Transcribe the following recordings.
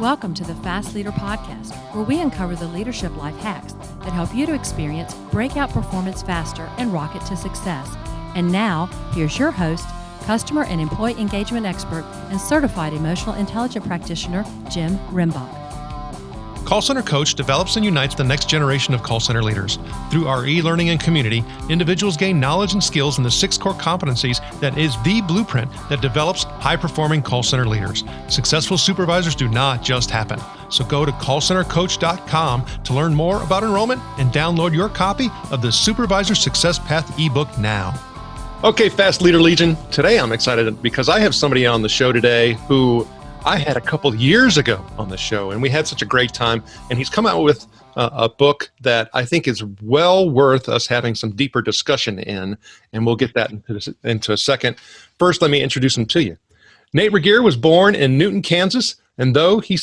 Welcome to the Fast Leader Podcast, where we uncover the leadership life hacks that help you to experience breakout performance faster and rocket to success. And now, here's your host, customer and employee engagement expert and certified emotional intelligence practitioner, Jim Rimbach. Call Center Coach develops and unites the next generation of call center leaders. Through our e-learning and community, individuals gain knowledge and skills in the 6 core competencies that is the blueprint that develops high-performing call center leaders. Successful supervisors do not just happen. So go to callcentercoach.com to learn more about enrollment and download your copy of the Supervisor Success Path ebook now. Okay, Fast Leader Legion, today I'm excited because I have somebody on the show today who I had a couple years ago on the show, and we had such a great time. And he's come out with a book that I think is well worth us having some deeper discussion in, and we'll get that into a second. First, let me introduce him to you. Nate Regier was born in Newton, Kansas, and though he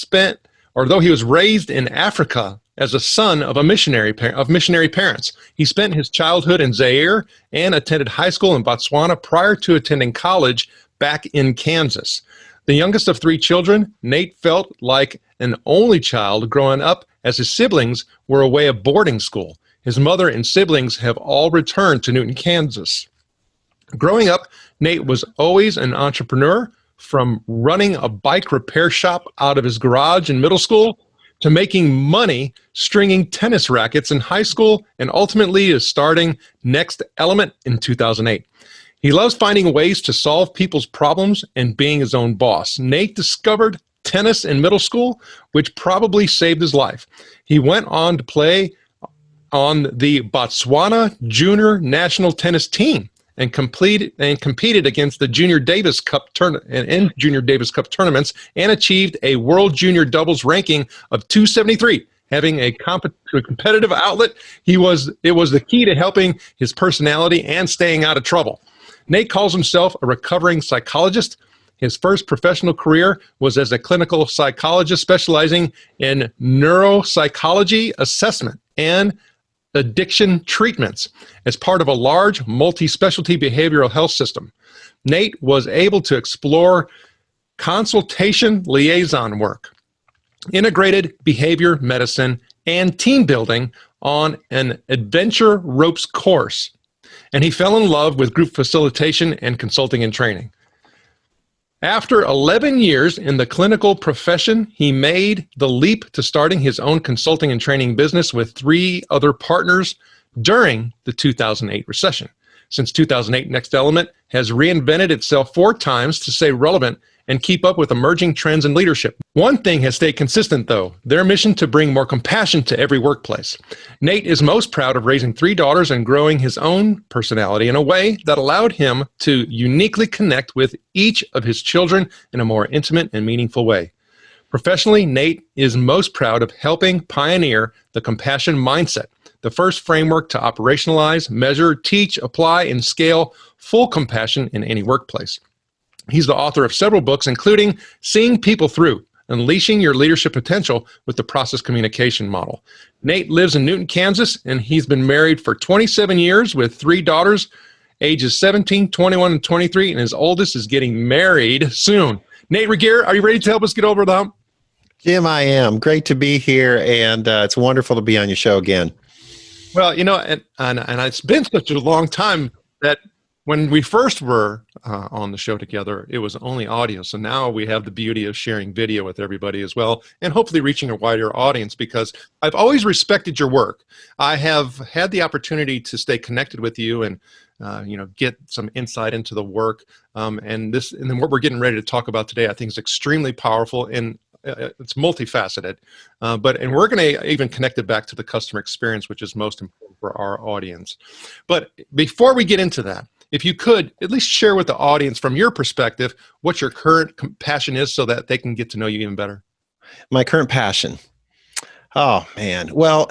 was raised in Africa as a son of missionary parents, he spent his childhood in Zaire and attended high school in Botswana prior to attending college back in Kansas. The youngest of 3 children, Nate felt like an only child growing up as his siblings were away at boarding school. His mother and siblings have all returned to Newton, Kansas. Growing up, Nate was always an entrepreneur, from running a bike repair shop out of his garage in middle school to making money stringing tennis rackets in high school, and ultimately is starting Next Element in 2008. He loves finding ways to solve people's problems and being his own boss. Nate discovered tennis in middle school, which probably saved his life. He went on to play on the Botswana Junior National Tennis Team and competed against the Junior Davis Cup in Junior Davis Cup tournaments and achieved a World Junior Doubles ranking of 273. Having a competitive outlet, it was the key to helping his personality and staying out of trouble. Nate calls himself a recovering psychologist. His first professional career was as a clinical psychologist specializing in neuropsychology assessment and addiction treatments as part of a large multi-specialty behavioral health system. Nate was able to explore consultation liaison work, integrated behavior medicine, and team building on an adventure ropes course. And he fell in love with group facilitation and consulting and training. After 11 years in the clinical profession, he made the leap to starting his own consulting and training business with 3 other partners during the 2008 recession. Since 2008, Next Element has reinvented itself 4 times to stay relevant and keep up with emerging trends in leadership. One thing has stayed consistent, though: their mission to bring more compassion to every workplace. Nate is most proud of raising 3 daughters and growing his own personality in a way that allowed him to uniquely connect with each of his children in a more intimate and meaningful way. Professionally, Nate is most proud of helping pioneer the compassion mindset, the first framework to operationalize, measure, teach, apply, and scale full compassion in any workplace. He's the author of several books, including Seeing People Through, Unleashing Your Leadership Potential with the Process Communication Model. Nate lives in Newton, Kansas, and he's been married for 27 years with 3 daughters, ages 17, 21, and 23, and his oldest is getting married soon. Nate Regier, are you ready to help us get over the hump? Jim, I am. Great to be here, and it's wonderful to be on your show again. Well, and it's been such a long time that when we first were on the show together, it was only audio. So now we have the beauty of sharing video with everybody as well, and hopefully reaching a wider audience, because I've always respected your work. I have had the opportunity to stay connected with you and get some insight into the work. And then what we're getting ready to talk about today, I think, is extremely powerful, and it's multifaceted. And we're going to even connect it back to the customer experience, which is most important for our audience. But before we get into that, if you could at least share with the audience from your perspective what your current passion is so that they can get to know you even better. My current passion. Oh, man. Well,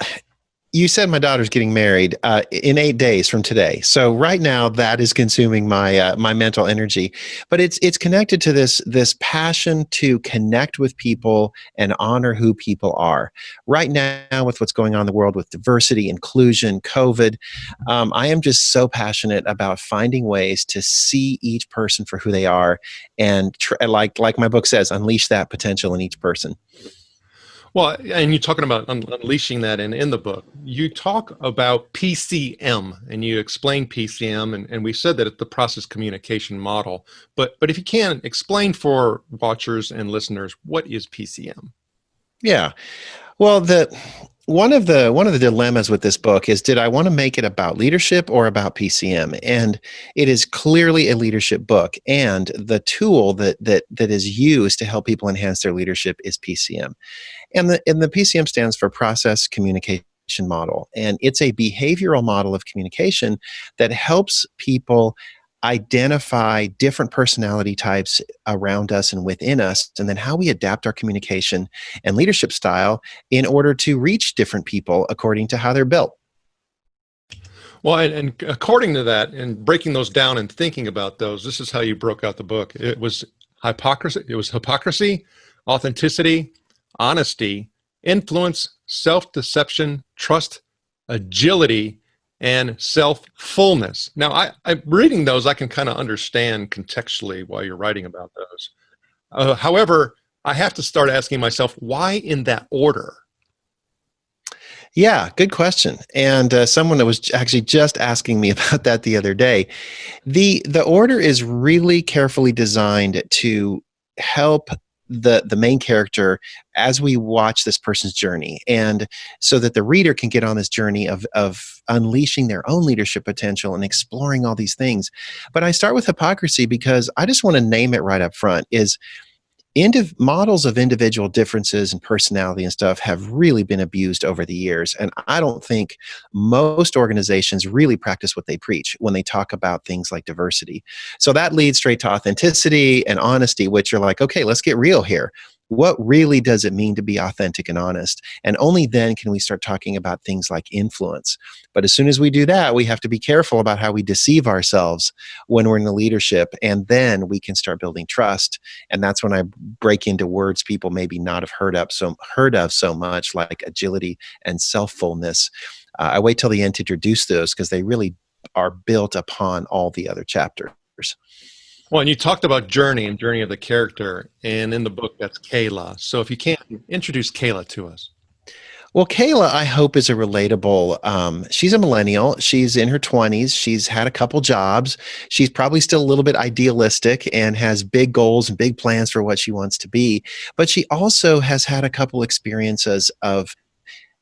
you said my daughter's getting married in 8 days from today. So right now that is consuming my my mental energy, but it's connected to this passion to connect with people and honor who people are. Right now, with what's going on in the world with diversity, inclusion, COVID, I am just so passionate about finding ways to see each person for who they are, and like my book says, unleash that potential in each person. Well, and you're talking about unleashing that in the book. You talk about PCM and you explain PCM, and we said that it's the process communication model. But if you can, explain for watchers and listeners, what is PCM? Yeah. Well, one of the dilemmas with this book is, did I want to make it about leadership or about PCM? And it is clearly a leadership book, and the tool that is used to help people enhance their leadership is PCM. And the PCM stands for Process Communication Model, and it's a behavioral model of communication that helps people identify different personality types around us and within us, and then how we adapt our communication and leadership style in order to reach different people according to how they're built. Well, and according to that, and breaking those down and thinking about those, this is how you broke out the book. It was hypocrisy, authenticity, honesty, influence, self-deception, trust, agility, and self-fullness. Now, I'm reading those, I can kind of understand contextually why you're writing about those. However, I have to start asking myself, why in that order? Yeah, good question. And someone that was actually just asking me about that the other day. The order is really carefully designed to help the main character as we watch this person's journey, and so that the reader can get on this journey of unleashing their own leadership potential and exploring all these things. But I start with hypocrisy because I just want to name it right up front. Is models of individual differences and personality and stuff have really been abused over the years. And I don't think most organizations really practice what they preach when they talk about things like diversity. So that leads straight to authenticity and honesty, which are like, okay, let's get real here. What really does it mean to be authentic and honest? And only then can we start talking about things like influence. But as soon as we do that, we have to be careful about how we deceive ourselves when we're in the leadership. And then we can start building trust. And that's when I break into words people maybe not have heard of so much, like agility and self-fullness. I wait till the end to introduce those because they really are built upon all the other chapters. Well, and you talked about journey and journey of the character, and in the book, that's Kayla. So if you can, introduce Kayla to us. Well, Kayla, I hope, is a relatable. She's a millennial. She's in her 20s. She's had a couple jobs. She's probably still a little bit idealistic and has big goals and big plans for what she wants to be. But she also has had a couple experiences of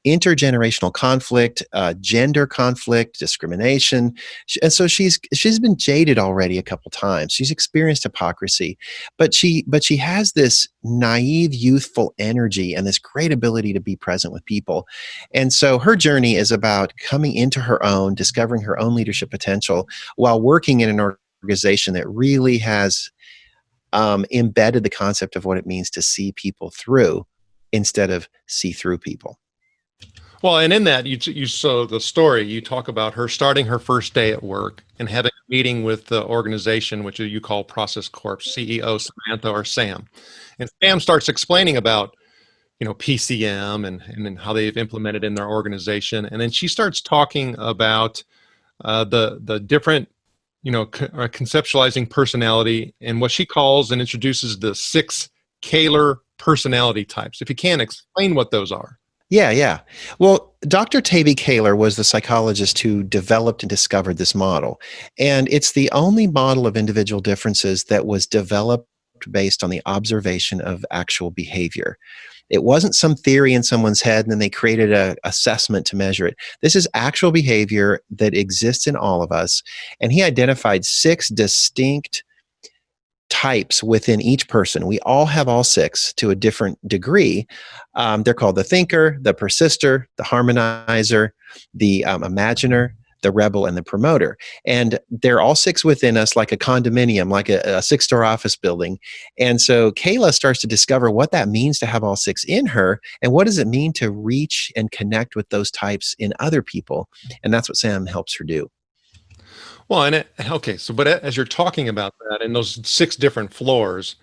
intergenerational conflict, gender conflict, discrimination, and so she's been jaded already a couple times. She's experienced hypocrisy, but she has this naive, youthful energy and this great ability to be present with people. And so her journey is about coming into her own, discovering her own leadership potential while working in an organization that really has embedded the concept of what it means to see people through instead of see through people. Well, and in that, you saw the story, you talk about her starting her first day at work and having a meeting with the organization, which you call Process Corp, CEO Samantha or Sam. And Sam starts explaining about, PCM and how they've implemented in their organization. And then she starts talking about the different, conceptualizing personality and what she calls and introduces the 6 Kaler personality types. If you can, explain what those are. Yeah. Well, Dr. Taby Kaler was the psychologist who developed and discovered this model. And it's the only model of individual differences that was developed based on the observation of actual behavior. It wasn't some theory in someone's head and then they created an assessment to measure it. This is actual behavior that exists in all of us. And he identified 6 distinct types within each person. We all have all 6 to a different degree. They're called the thinker, the persister, the harmonizer, the imaginer, the rebel, and the promoter. And they're all 6 within us, like a condominium, like a 6-story office building. And so Kayla starts to discover what that means to have all 6 in her, and what does it mean to reach and connect with those types in other people. And that's what Sam helps her do. Well, but as you're talking about that and those 6 different floors,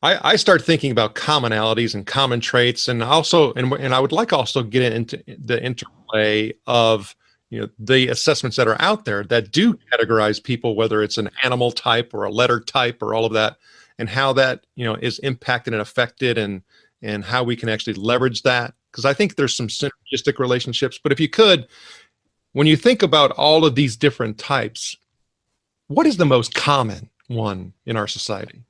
I start thinking about commonalities and common traits, and also, and I would like also get into the interplay of the assessments that are out there that do categorize people, whether it's an animal type or a letter type or all of that, and how that is impacted and affected and and how we can actually leverage that? Because I think there's some synergistic relationships. But if you could, when you think about all of these different types, what is the most common one in our society?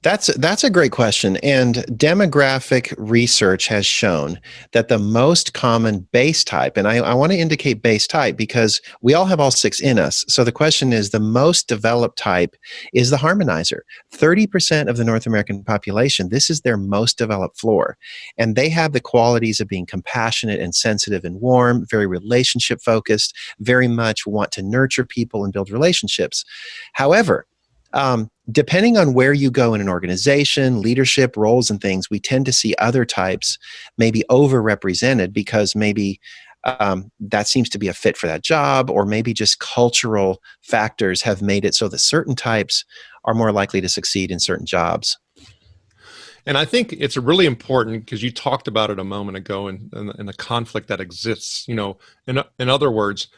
That's a great question. And demographic research has shown that the most common base type, and I want to indicate base type because we all have all six in us. So the question is, the most developed type is the harmonizer. 30% of the North American population, this is their most developed floor. And they have the qualities of being compassionate and sensitive and warm, very relationship focused, very much want to nurture people and build relationships. However, depending on where you go in an organization, leadership roles and things, we tend to see other types maybe overrepresented because maybe that seems to be a fit for that job, or maybe just cultural factors have made it so that certain types are more likely to succeed in certain jobs. And I think it's really important because you talked about it a moment ago and the conflict that exists. You know, in other words,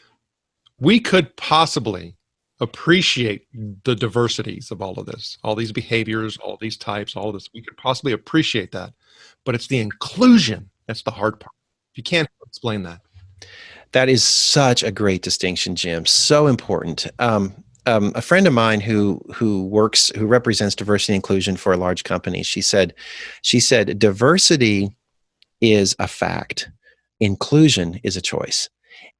we could possibly appreciate the diversities of all of this, all these behaviors, all these types, all of this. We could possibly appreciate that, but it's the inclusion that's the hard part. You can't explain that. That is such a great distinction, Jim. So important. A friend of mine who represents diversity and inclusion for a large company, she said, diversity is a fact. Inclusion is a choice.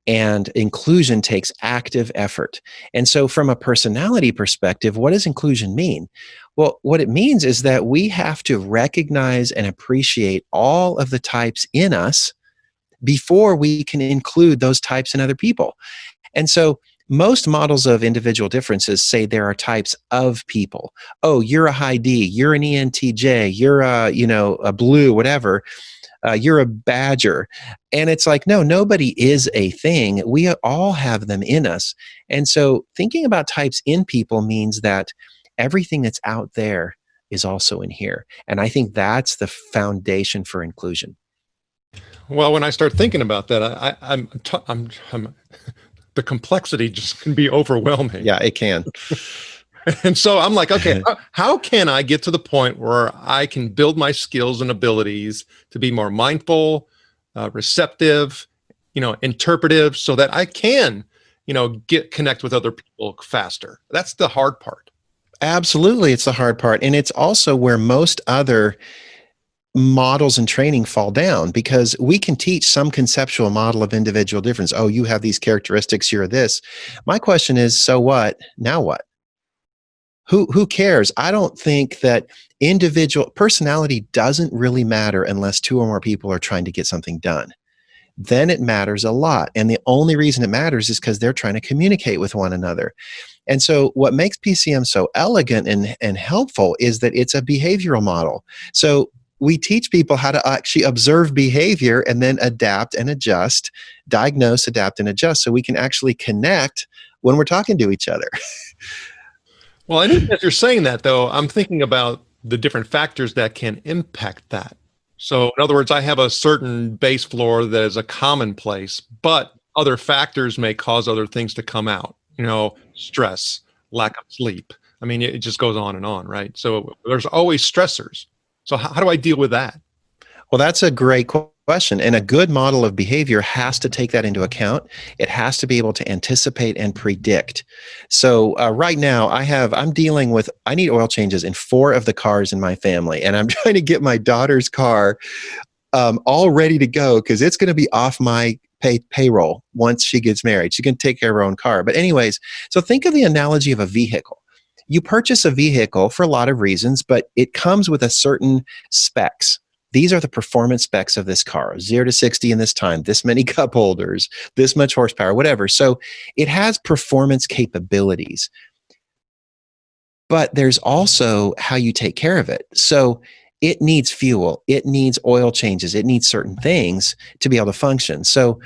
And inclusion takes active effort. And so from a personality perspective, what does inclusion mean? Well, what it means is that we have to recognize and appreciate all of the types in us before we can include those types in other people. And so most models of individual differences say there are types of people. Oh, you're a high D, you're an ENTJ, you're a blue, whatever. You're a badger. And it's like, no, nobody is a thing. We all have them in us. And so thinking about types in people means that everything that's out there is also in here. And I think that's the foundation for inclusion. Well, when I start thinking about that, I'm the complexity just can be overwhelming. Yeah, it can. And so I'm like, okay, how can I get to the point where I can build my skills and abilities to be more mindful, receptive, interpretive, so that I can, connect with other people faster? That's the hard part. Absolutely. It's the hard part. And it's also where most other models and training fall down, because we can teach some conceptual model of individual difference. Oh, you have these characteristics, you're this. My question is, so what? Now what? Who cares? I don't think that individual personality doesn't really matter unless two or more people are trying to get something done. Then it matters a lot. And the only reason it matters is because they're trying to communicate with one another. And so what makes PCM so elegant and helpful is that it's a behavioral model. So we teach people how to actually observe behavior and then adapt and adjust, diagnose, adapt, and adjust, so we can actually connect when we're talking to each other. Well, I think as you're saying that, though, I'm thinking about the different factors that can impact that. So in other words, I have a certain base floor that is a commonplace, but other factors may cause other things to come out, stress, lack of sleep. I mean, it just goes on and on, right? So there's always stressors. So how do I deal with that? Well, that's a great question. And a good model of behavior has to take that into account. It has to be able to anticipate and predict. So right now I need oil changes in 4 of the cars in my family. And I'm trying to get my daughter's car all ready to go because it's going to be off my payroll once she gets married. She can take care of her own car. But anyways, so think of the analogy of a vehicle. You purchase a vehicle for a lot of reasons, but it comes with a certain specs. These are the performance specs of this car, 0 to 60 in this time, this many cup holders, this much horsepower, whatever. So it has performance capabilities. But there's also how you take care of it. So it needs fuel, it needs oil changes, it needs certain things to be able to function. So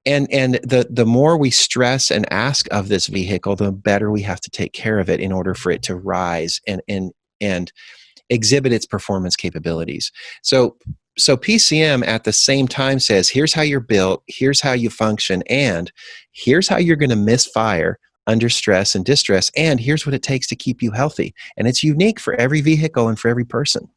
and the more we stress and ask of this vehicle, the better we have to take care of it in order for it to rise and exhibit its performance capabilities. So PCM at the same time says, here's how you're built, here's how you function, and here's how you're going to misfire under stress and distress, and here's what it takes to keep you healthy. And it's unique for every vehicle and for every person.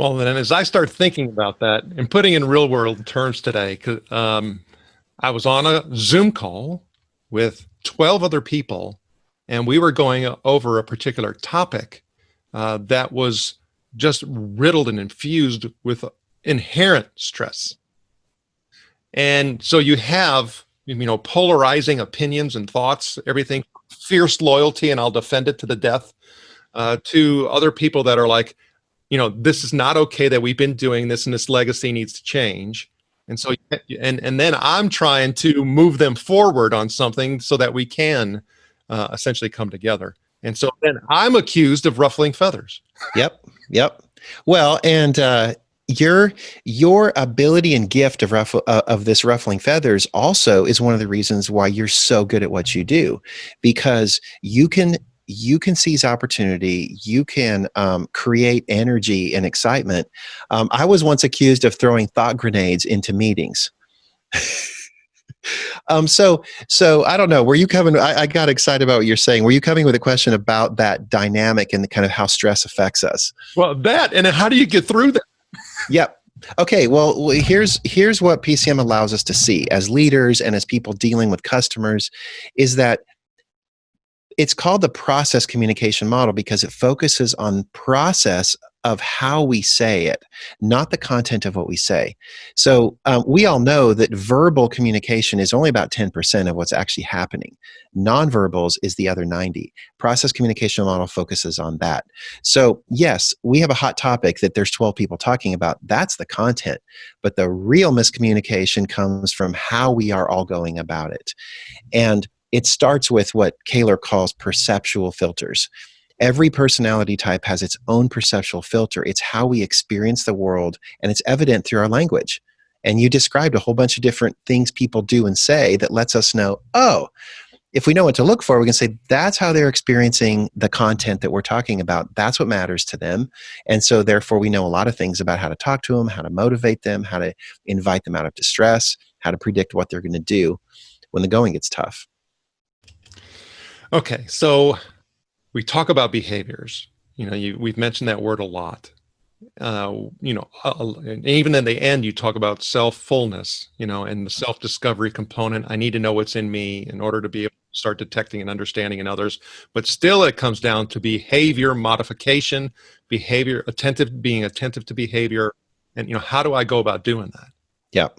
Well, then as I start thinking about that and putting in real world terms today, I was on a Zoom call with 12 other people, and we were going over a particular topic that was just riddled and infused with inherent stress. And so you have, polarizing opinions and thoughts, everything, fierce loyalty, and I'll defend it to the death, to other people that are like, this is not okay that we've been doing this and this legacy needs to change. And so, and then I'm trying to move them forward on something so that we can essentially come together. And so then I'm accused of ruffling feathers. Yep. Well, and your ability and gift of this ruffling feathers also is one of the reasons why you're so good at what you do, because you can seize opportunity. You can create energy and excitement. I was once accused of throwing thought grenades into meetings. So I don't know. Were you coming? I got excited about what you're saying. Were you coming with a question about that dynamic and the kind of how stress affects us? Well, and how do you get through that? Yep. Okay. Well, here's what PCM allows us to see as leaders and as people dealing with customers, is that it's called the process communication model because it focuses on process of how we say it, not the content of what we say. So we all know that verbal communication is only about 10% of what's actually happening. Nonverbals is the other 90. Process communication model focuses on that. So yes, we have a hot topic that there's 12 people talking about. That's the content. But the real miscommunication comes from how we are all going about it. And it starts with what Kaler calls perceptual filters. Every personality type has its own perceptual filter. It's how we experience the world, and it's evident through our language. And you described a whole bunch of different things people do and say that lets us know, oh, if we know what to look for, we can say that's how they're experiencing the content that we're talking about. That's what matters to them. And so therefore we know a lot of things about how to talk to them, how to motivate them, how to invite them out of distress, how to predict what they're going to do when the going gets tough. Okay, so we talk about behaviors. We've mentioned that word a lot. And even in the end, you talk about self-fullness, and the self-discovery component. I need to know what's in me in order to be able to start detecting and understanding in others. But still, it comes down to behavior modification, being attentive to behavior, and how do I go about doing that? Yeah.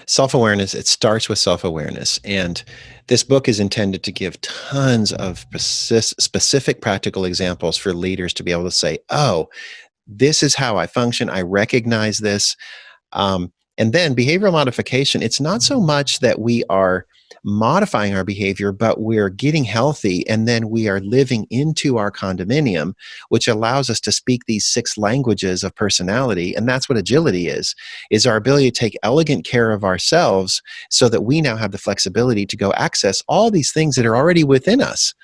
Self-awareness, it starts with self-awareness. And this book is intended to give tons of specific practical examples for leaders to be able to say, oh, this is how I function. I recognize this. And then behavioral modification, it's not so much that we are modifying our behavior, but we're getting healthy, and then we are living into our condominium, which allows us to speak these 6 languages of personality. And that's what agility is our ability to take elegant care of ourselves so that we now have the flexibility to go access all these things that are already within us.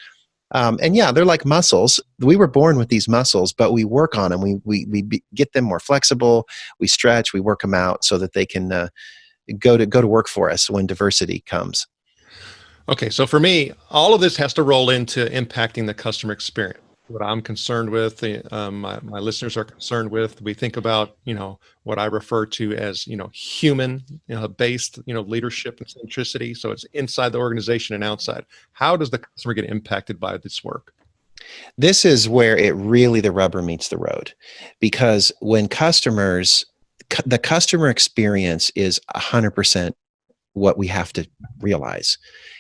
And yeah, they're like muscles. We were born with these muscles, but we work on them. We get them more flexible. We stretch, we work them out so that they can go to work for us when diversity comes. Okay, so for me, all of this has to roll into impacting the customer experience. What I'm concerned with, my listeners are concerned with. We think about, what I refer to as, human based, leadership and centricity. So it's inside the organization and outside. How does the customer get impacted by this work? This is where the rubber meets the road, because when the customer experience is 100% what we have to realize.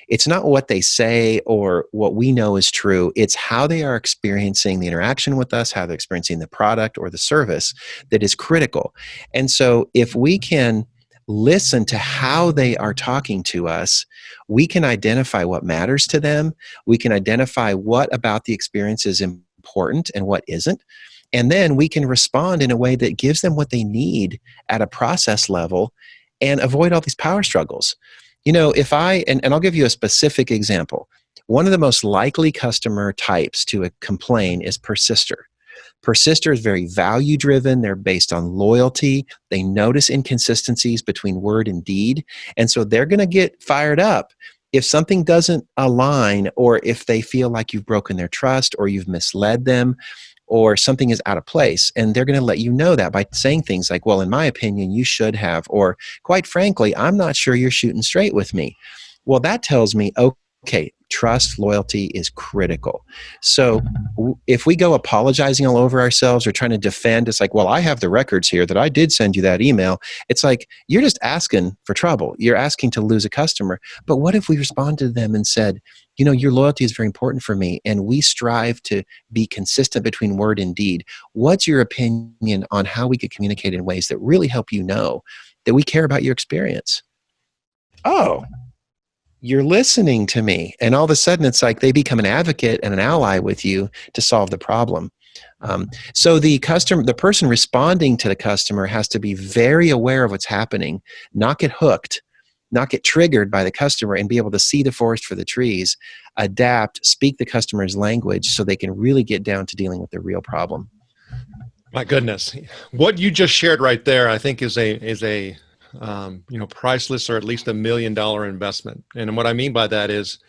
It's not what they say or what we know is true. It's how they are experiencing the interaction with us, how they're experiencing the product or the service that is critical. And so if we can listen to how they are talking to us, we can identify what matters to them. We can identify what about the experience is important and what isn't. And then we can respond in a way that gives them what they need at a process level and avoid all these power struggles. If and I'll give you a specific example. One of the most likely customer types to complain is persister. Persister is very value driven. They're based on loyalty. They notice inconsistencies between word and deed. And so they're going to get fired up if something doesn't align, or if they feel like you've broken their trust or you've misled them, or something is out of place. And they're going to let you know that by saying things like, well, in my opinion, you should have, or quite frankly, I'm not sure you're shooting straight with me. Well, that tells me, okay, trust, loyalty is critical. So if we go apologizing all over ourselves or trying to defend, it's like, well, I have the records here that I did send you that email. It's like, you're just asking for trouble. You're asking to lose a customer. But what if we responded to them and said, you know, your loyalty is very important for me, and we strive to be consistent between word and deed. What's your opinion on how we could communicate in ways that really help you know that we care about your experience? Oh, you're listening to me. And all of a sudden, it's like they become an advocate and an ally with you to solve the problem. So the person responding to the customer has to be very aware of what's happening, not get hooked, not get triggered by the customer, and be able to see the forest for the trees, adapt, speak the customer's language so they can really get down to dealing with the real problem. My goodness. What you just shared right there, I think is a priceless, or at least $1 million investment. And what I mean by that is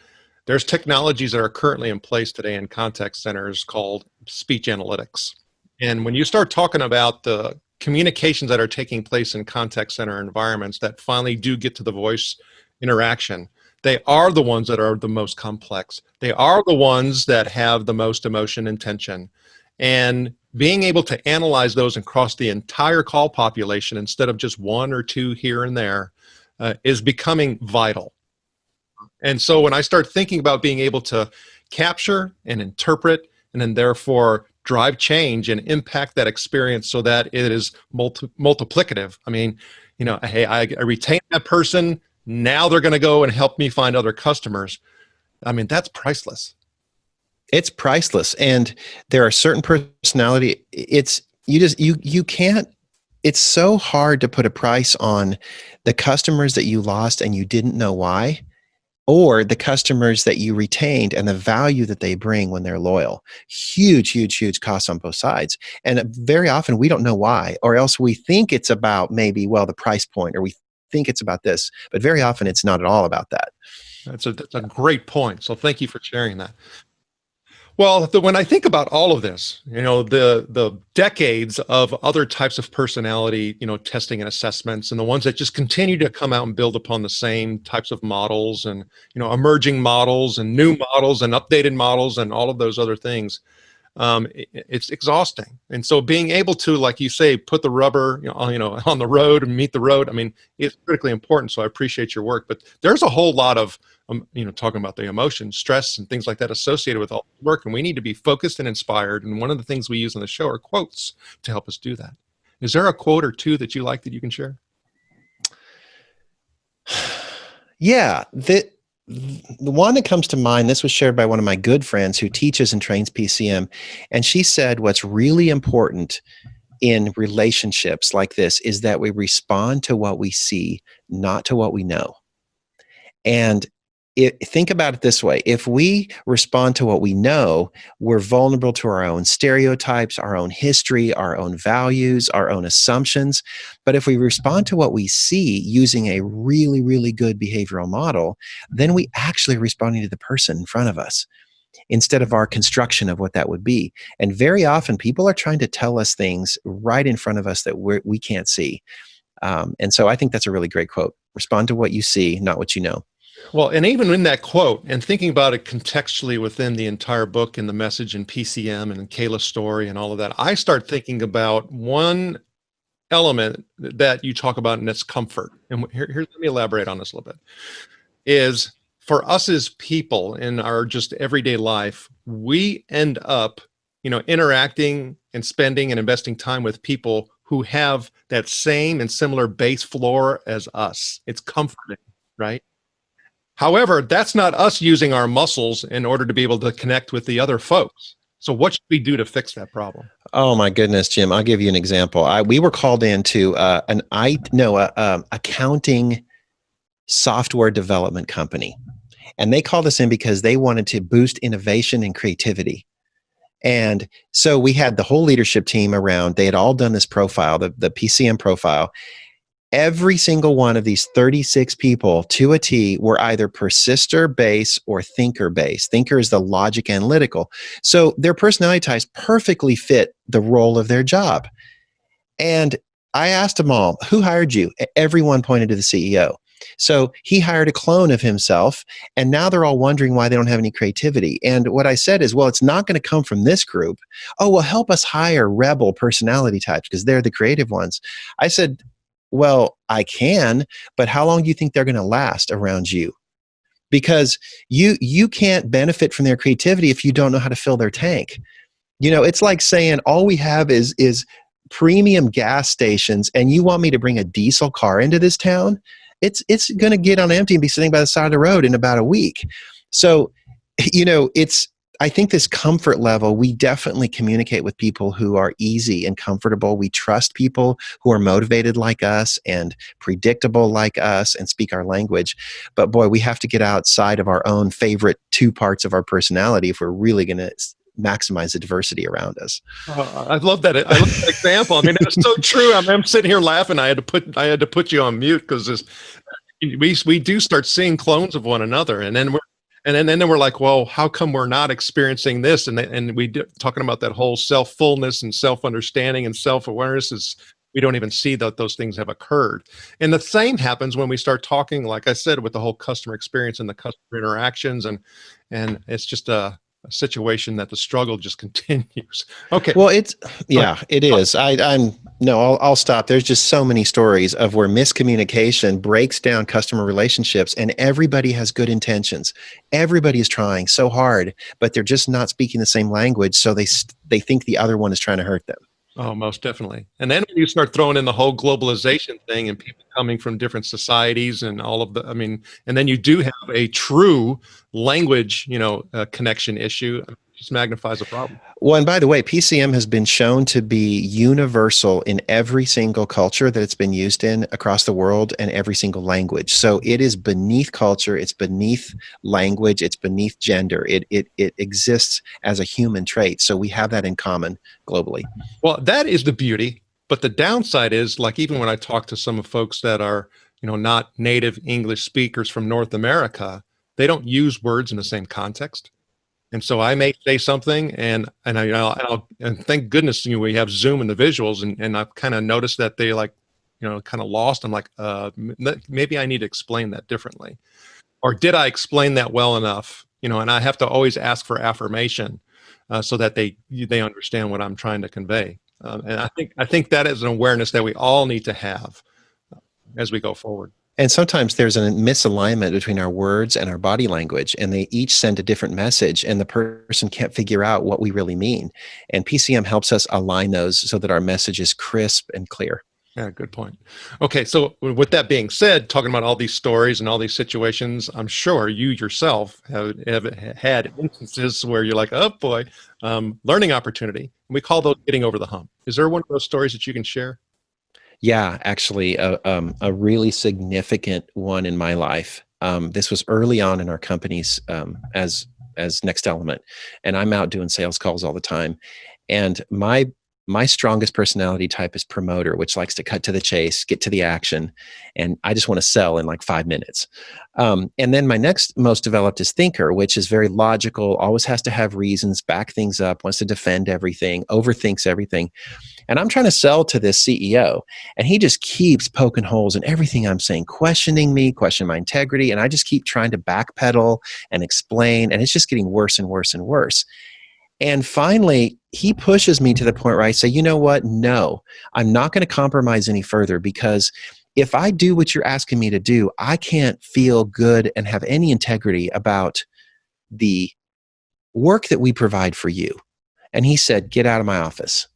there's technologies that are currently in place today in contact centers called speech analytics. And when you start talking about the communications that are taking place in contact center environments that finally do get to the voice interaction, they are the ones that are the most complex. They are the ones that have the most emotion and tension. And being able to analyze those across the entire call population instead of just one or two here and there is becoming vital. And so when I start thinking about being able to capture and interpret and then therefore drive change and impact that experience so that it is multiplicative. I mean, hey, I retain that person. Now they're going to go and help me find other customers. I mean, that's priceless. It's priceless. And there are certain personality, you can't, it's so hard to put a price on the customers that you lost and you didn't know why, or the customers that you retained and the value that they bring when they're loyal. Huge, huge, huge costs on both sides. And very often we don't know why, or else we think it's about maybe, well, the price point, or we think it's about this, but very often it's not at all about that. That's a great point. So thank you for sharing that. Well, when I think about all of this, the decades of other types of personality, testing and assessments, and the ones that just continue to come out and build upon the same types of models and, emerging models and new models and updated models and all of those other things, it's exhausting. And so being able to, like you say, put the rubber, on the road and meet the road, I mean, it's critically important. So I appreciate your work, but there's a whole lot of, talking about the emotion, stress, and things like that associated with all the work. And we need to be focused and inspired. And one of the things we use on the show are quotes to help us do that. Is there a quote or two that you like that you can share? Yeah. The one that comes to mind, this was shared by one of my good friends who teaches and trains PCM. And she said, what's really important in relationships like this is that we respond to what we see, not to what we know. And think about it this way. If we respond to what we know, we're vulnerable to our own stereotypes, our own history, our own values, our own assumptions. But if we respond to what we see using a really, really good behavioral model, then we actually are responding to the person in front of us instead of our construction of what that would be. And very often people are trying to tell us things right in front of us that we can't see. And so I think that's a really great quote. Respond to what you see, not what you know. Well, and even in that quote, and thinking about it contextually within the entire book and the message in PCM and in Kayla's story and all of that, I start thinking about one element that you talk about, and it's comfort. And here, let me elaborate on this a little bit. Is for us as people in our just everyday life, we end up, interacting and spending and investing time with people who have that same and similar base floor as us. It's comforting, right? However, that's not us using our muscles in order to be able to connect with the other folks. So what should we do to fix that problem? Oh my goodness, Jim, I'll give you an example. We were called into an accounting software development company. And they called us in because they wanted to boost innovation and creativity. And so we had the whole leadership team around. They had all done this profile, the PCM profile. Every single one of these 36 people to a T were either persister base or thinker base. Thinker is the logic analytical. So their personality types perfectly fit the role of their job. And I asked them all, who hired you? Everyone pointed to the CEO. So he hired a clone of himself, and now they're all wondering why they don't have any creativity. And what I said is, well, it's not going to come from this group. Oh, well, help us hire rebel personality types because they're the creative ones. I said, well, I can, but how long do you think they're going to last around you? Because you can't benefit from their creativity if you don't know how to fill their tank. It's like saying all we have is premium gas stations, and you want me to bring a diesel car into this town. It's going to get on empty and be sitting by the side of the road in about a week. So, I think this comfort level, we definitely communicate with people who are easy and comfortable. We trust people who are motivated like us and predictable like us and speak our language. But boy, we have to get outside of our own favorite two parts of our personality if we're really going to maximize the diversity around us. I love that. I love that example. I mean, it's so true. I'm sitting here laughing. I had to put you on mute because we do start seeing clones of one another, and then we're like, well, how come we're not experiencing this? And talking about that whole self-fullness and self-understanding and self-awareness is we don't even see that those things have occurred. And the same happens when we start talking, like I said, with the whole customer experience and the customer interactions, and it's just a situation that the struggle just continues. Okay. Well, it is. I'll stop. There's just so many stories of where miscommunication breaks down customer relationships, and everybody has good intentions. Everybody is trying so hard, but they're just not speaking the same language. So they think the other one is trying to hurt them. Oh, most definitely. And then when you start throwing in the whole globalization thing and people coming from different societies and all of and then you do have a true language, connection issue. It just magnifies the problem. Well, and by the way, PCM has been shown to be universal in every single culture that it's been used in across the world and every single language. So it is beneath culture, it's beneath language, it's beneath gender. It exists as a human trait. So we have that in common globally. Well, that is the beauty. But the downside is, like, even when I talk to some of folks that are, not native English speakers from North America, they don't use words in the same context. And so I may say something, and thank goodness we have Zoom and the visuals, and I've kind of noticed that they kind of lost. I'm like, maybe I need to explain that differently, or did I explain that well enough? And I have to always ask for affirmation so that they understand what I'm trying to convey. And I think that is an awareness that we all need to have as we go forward. And sometimes there's a misalignment between our words and our body language, and they each send a different message, and the person can't figure out what we really mean. And PCM helps us align those so that our message is crisp and clear. Yeah, good point. Okay, so with that being said, talking about all these stories and all these situations, I'm sure you yourself have had instances where you're like, oh boy, learning opportunity. And we call those getting over the hump. Is there one of those stories that you can share? Yeah, actually, a really significant one in my life. This was early on in our companies as Next Element, and I'm out doing sales calls all the time. And my strongest personality type is promoter, which likes to cut to the chase, get to the action, and I just want to sell in like 5 minutes. And then my next most developed is thinker, which is very logical, always has to have reasons, back things up, wants to defend everything, overthinks everything. And I'm trying to sell to this CEO, and he just keeps poking holes in everything I'm saying, questioning my integrity, and I just keep trying to backpedal and explain, and it's just getting worse and worse and worse. And finally, he pushes me to the point where I say, you know what? No, I'm not going to compromise any further, because if I do what you're asking me to do, I can't feel good and have any integrity about the work that we provide for you. And he said, get out of my office.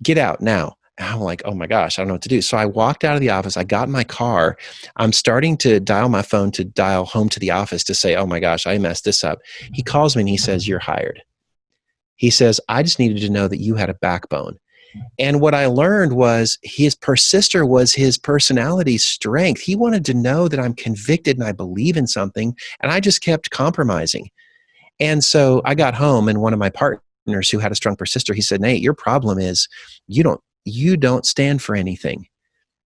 Get out now. And I'm like, oh my gosh, I don't know what to do. So I walked out of the office. I got in my car. I'm starting to dial my phone to dial home to the office to say, oh my gosh, I messed this up. He calls me and he says, you're hired. He says, I just needed to know that you had a backbone. And what I learned was his persister was his personality's strength. He wanted to know that I'm convicted and I believe in something, and I just kept compromising. And so I got home, and one of my partners who had a strong persister, he said, Nate, your problem is you don't stand for anything.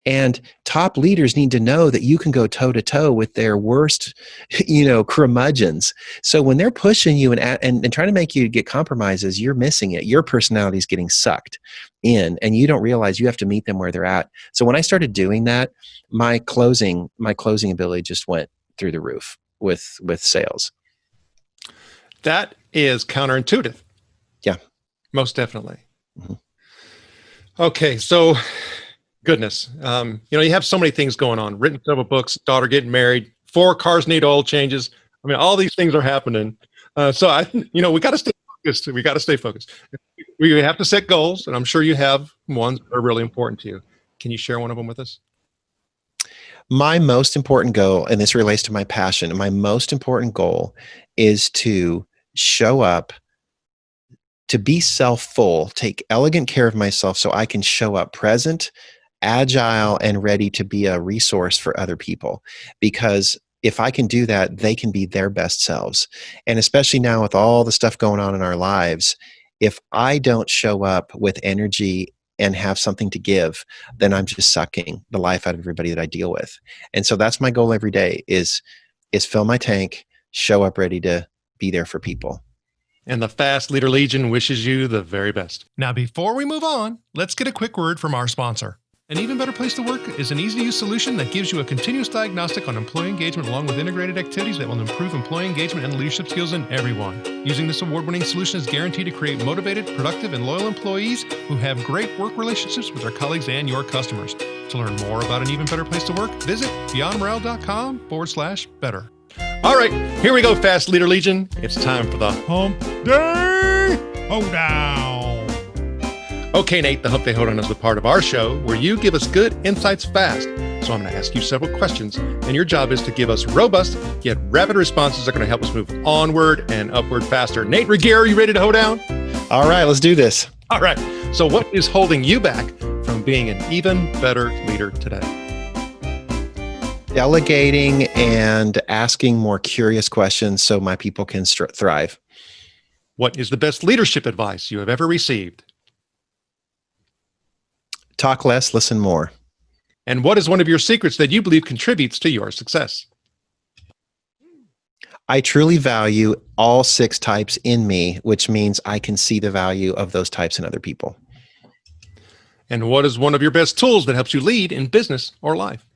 And top leaders need to know that you can go toe to toe with their worst, curmudgeons. So when they're pushing you and trying to make you get compromises, you're missing it. Your personality is getting sucked in, and you don't realize you have to meet them where they're at. So when I started doing that, my closing ability just went through the roof with sales. That is counterintuitive. Yeah, most definitely. Mm-hmm. Okay, so. Goodness. You have so many things going on, written several books, daughter getting married, 4 cars need oil changes. I mean, all these things are happening. So we got to stay focused. We got to stay focused. We have to set goals, and I'm sure you have ones that are really important to you. Can you share one of them with us? My most important goal, and this relates to my passion, my most important goal is to show up, to be self-full, take elegant care of myself so I can show up present, agile, and ready to be a resource for other people. Because if I can do that, they can be their best selves. And especially now with all the stuff going on in our lives, if I don't show up with energy and have something to give, then I'm just sucking the life out of everybody that I deal with. And so that's my goal every day is fill my tank, show up ready to be there for people. And the Fast Leader Legion wishes you the very best. Now, before we move on, let's get a quick word from our sponsor. An Even Better Place to Work is an easy-to-use solution that gives you a continuous diagnostic on employee engagement along with integrated activities that will improve employee engagement and leadership skills in everyone. Using this award-winning solution is guaranteed to create motivated, productive, and loyal employees who have great work relationships with their colleagues and your customers. To learn more about An Even Better Place to Work, visit beyondmorale.com/better. All right, here we go, Fast Leader Legion. It's time for the Hump Day Hoedown. Okay, Nate, the Hump Day Hoedown is the part of our show where you give us good insights fast. So I'm going to ask you several questions, and your job is to give us robust yet rapid responses that are going to help us move onward and upward faster. Nate Regier, are you ready to hoedown? All right, let's do this. All right. So what is holding you back from being an even better leader today? Delegating and asking more curious questions so my people can thrive. What is the best leadership advice you have ever received? Talk less, listen more. And what is one of your secrets that you believe contributes to your success? I truly value all 6 types in me, which means I can see the value of those types in other people. And what is one of your best tools that helps you lead in business or life?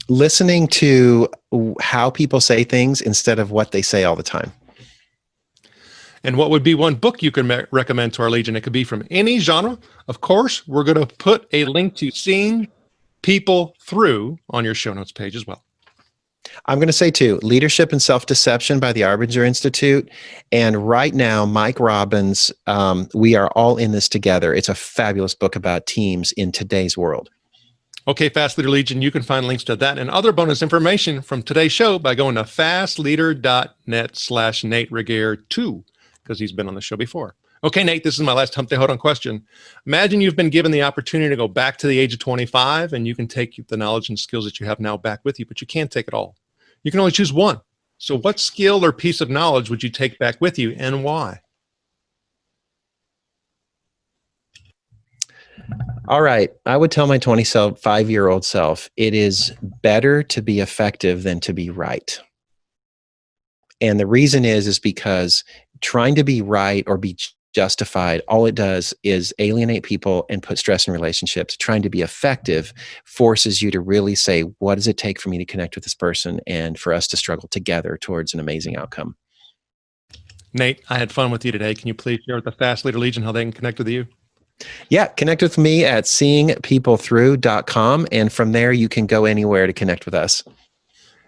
Listening to how people say things instead of what they say all the time. And what would be one book you can recommend to our Legion? It could be from any genre. Of course, we're going to put a link to Seeing People Through on your show notes page as well. I'm going to say too, Leadership and Self-Deception by the Arbinger Institute. And right now, Mike Robbins, we are all in this together. It's a fabulous book about teams in today's world. Okay, Fast Leader Legion, you can find links to that and other bonus information from today's show by going to fastleader.net/Nate Regier 2, because he's been on the show before. Okay, Nate, this is my last Hump Day Hoedown question. Imagine you've been given the opportunity to go back to the age of 25, and you can take the knowledge and skills that you have now back with you, but you can't take it all. You can only choose one. So what skill or piece of knowledge would you take back with you, and why? All right. I would tell my 25-year-old self, it is better to be effective than to be right. And the reason is because trying to be right or be justified, all it does is alienate people and put stress in relationships. Trying to be effective forces you to really say, what does it take for me to connect with this person and for us to struggle together towards an amazing outcome? Nate, I had fun with you today. Can you please share with the Fast Leader Legion how they can connect with you? Yeah, connect with me at seeingpeoplethrough.com. And from there, you can go anywhere to connect with us.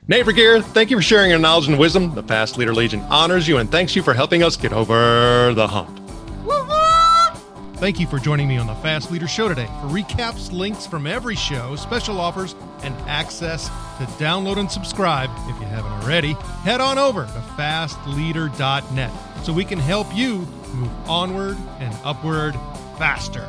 Nate Regier, thank you for sharing your knowledge and wisdom. The Fast Leader Legion honors you and thanks you for helping us get over the hump. Thank you for joining me on the Fast Leader Show today. For recaps, links from every show, special offers, and access to download and subscribe, if you haven't already, head on over to fastleader.net so we can help you move onward and upward faster.